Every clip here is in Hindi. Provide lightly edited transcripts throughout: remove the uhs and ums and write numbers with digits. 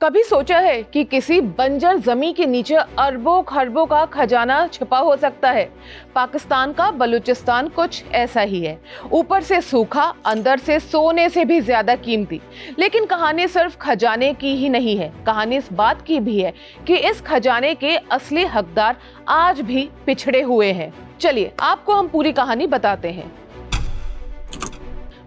कभी सोचा है कि किसी बंजर जमीन के नीचे अरबों खरबों का खजाना छिपा हो सकता है? पाकिस्तान का बलूचिस्तान कुछ ऐसा ही है। ऊपर से सूखा, अंदर से सोने से भी ज्यादा कीमती। लेकिन कहानी सिर्फ खजाने की ही नहीं है, कहानी इस बात की भी है कि इस खजाने के असली हकदार आज भी पिछड़े हुए हैं। चलिए आपको हम पूरी कहानी बताते हैं।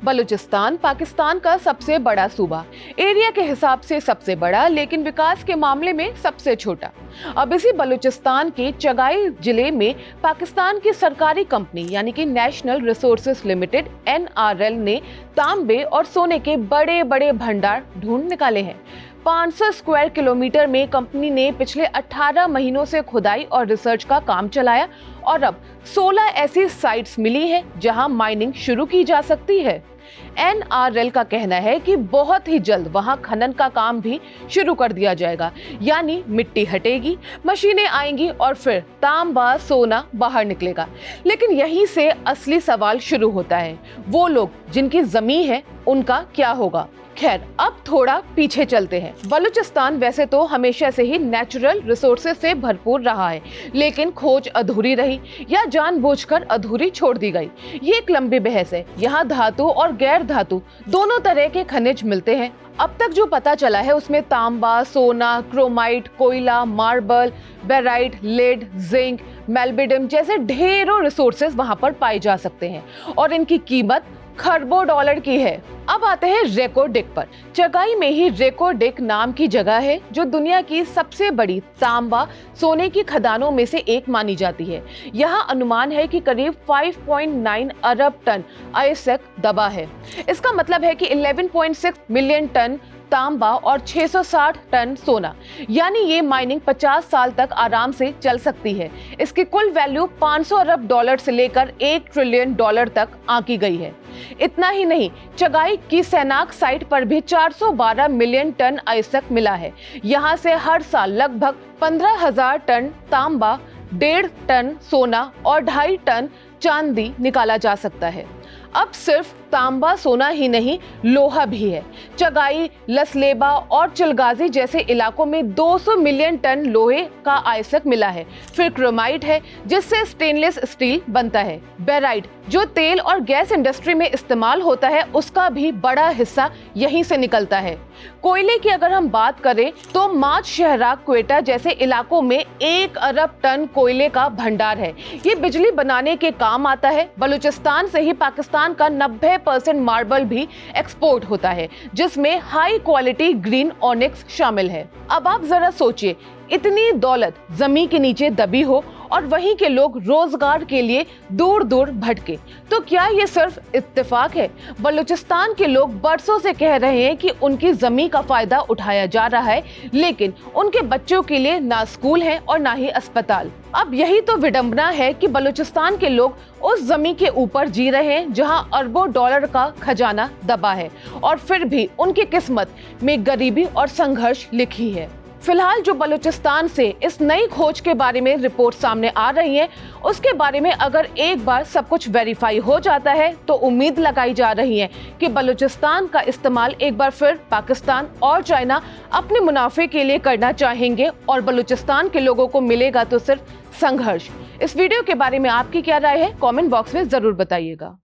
बलूचिस्तान पाकिस्तान का सबसे बड़ा सूबा, एरिया के हिसाब से सबसे बड़ा, लेकिन विकास के मामले में सबसे छोटा। अब इसी बलूचिस्तान के चगाई जिले में पाकिस्तान की सरकारी कंपनी यानी कि नेशनल रिसोर्सेज लिमिटेड NRL ने तांबे और सोने के बड़े बड़े भंडार ढूंढ निकाले हैं। 500 स्क्वायर किलोमीटर में कंपनी ने पिछले 18 महीनों से खुदाई और रिसर्च का काम चलाया और अब 16 ऐसी साइट्स मिली हैं जहां माइनिंग शुरू की जा सकती है। NRL का कहना है कि बहुत ही जल्द वहां खनन का काम भी शुरू कर दिया जाएगा, यानी मिट्टी हटेगी, मशीनें आएंगी और फिर तांबा सोना बाहर निकलेगा। लेकिन यहीं से असली सवाल शुरू होता है, वो लोग जिनकी जमीन है उनका क्या होगा? खैर, अब थोड़ा पीछे चलते हैं। बलूचिस्तान वैसे तो हमेशा से ही नेचुरल रिसोर्सेज से भरपूर रहा है, लेकिन खोज अधूरी रही या जानबूझकर अधूरी छोड़ दी गई। ये एक लंबी बहस है। यहाँ धातु और गैर धातु दोनों तरह के खनिज मिलते हैं। अब तक जो पता चला है उसमें तांबा, सोना, क्रोमाइट, कोयला, मार्बल, बेराइट, लेड, जिंक, मेल्बिडियम जैसे ढेरों रिसोर्सेज वहां पर पाए जा सकते हैं और इनकी कीमत खरबों डॉलर की है। अब आते हैं रेको डिक पर। चगाई में ही रेको डिक नाम की जगह है जो दुनिया की सबसे बड़ी तांबा सोने की खदानों में से एक मानी जाती है। यहाँ अनुमान है कि करीब 5.9 अरब टन आईएसएक दबा है। इसका मतलब है कि 11.6 मिलियन टन तांबा और 660 टन सोना, यानी ये माइनिंग 50 साल तक आराम से चल सकती है। इसकी कुल वैल्यू 500 अरब डॉलर से लेकर 1 ट्रिलियन डॉलर तक आंकी गई है। इतना ही नहीं, चगाई की सैनाक साइट पर भी 412 मिलियन टन आईएसएक मिला है। यहाँ से हर साल लगभग 15,000 टन तांबा, 1.5 टन सोना और 2.5 टन चांदी निकाला जा सकता है। अब सिर्फ तांबा सोना ही नहीं, लोहा भी है। चगाई, लसलेबा और चिलगाजी जैसे इलाकों में 200 मिलियन टन लोहे का आईएसएक मिला है। फिर क्रोमाइट है जिससे स्टेनलेस स्टील बनता है। बेराइट जो तेल और गैस इंडस्ट्री में इस्तेमाल होता है, उसका भी बड़ा हिस्सा यहीं से निकलता है। कोयले की अगर हम बात करें तो माच शहरा, क्वेटा जैसे इलाकों में 1 अरब टन कोयले का भंडार है। ये बिजली बनाने के काम आता है। बलूचिस्तान से ही पाकिस्तान का 90% मार्बल भी एक्सपोर्ट होता है, जिसमें हाई क्वालिटी ग्रीन ऑनिक्स शामिल है। अब आप जरा सोचिए, इतनी दौलत जमीन के नीचे दबी हो और वहीं के लोग रोजगार के लिए दूर दूर भटके, तो क्या ये सिर्फ इत्तेफाक है? बलूचिस्तान के लोग बरसों से कह रहे हैं कि उनकी जमीन का फायदा उठाया जा रहा है, लेकिन उनके बच्चों के लिए ना स्कूल है और ना ही अस्पताल। अब यही तो विडंबना है कि बलूचिस्तान के लोग उस जमीन के ऊपर जी रहे हैं जहां अरबों डॉलर का खजाना दबा है और फिर भी उनकी किस्मत में गरीबी और संघर्ष लिखी है। फिलहाल जो बलूचिस्तान से इस नई खोज के बारे में रिपोर्ट सामने आ रही है, उसके बारे में अगर एक बार सब कुछ वेरीफाई हो जाता है तो उम्मीद लगाई जा रही है कि बलूचिस्तान का इस्तेमाल एक बार फिर पाकिस्तान और चाइना अपने मुनाफे के लिए करना चाहेंगे और बलूचिस्तान के लोगों को मिलेगा तो सिर्फ संघर्ष। इस वीडियो के बारे में आपकी क्या राय है? कमेंट बॉक्स में जरूर बताइएगा।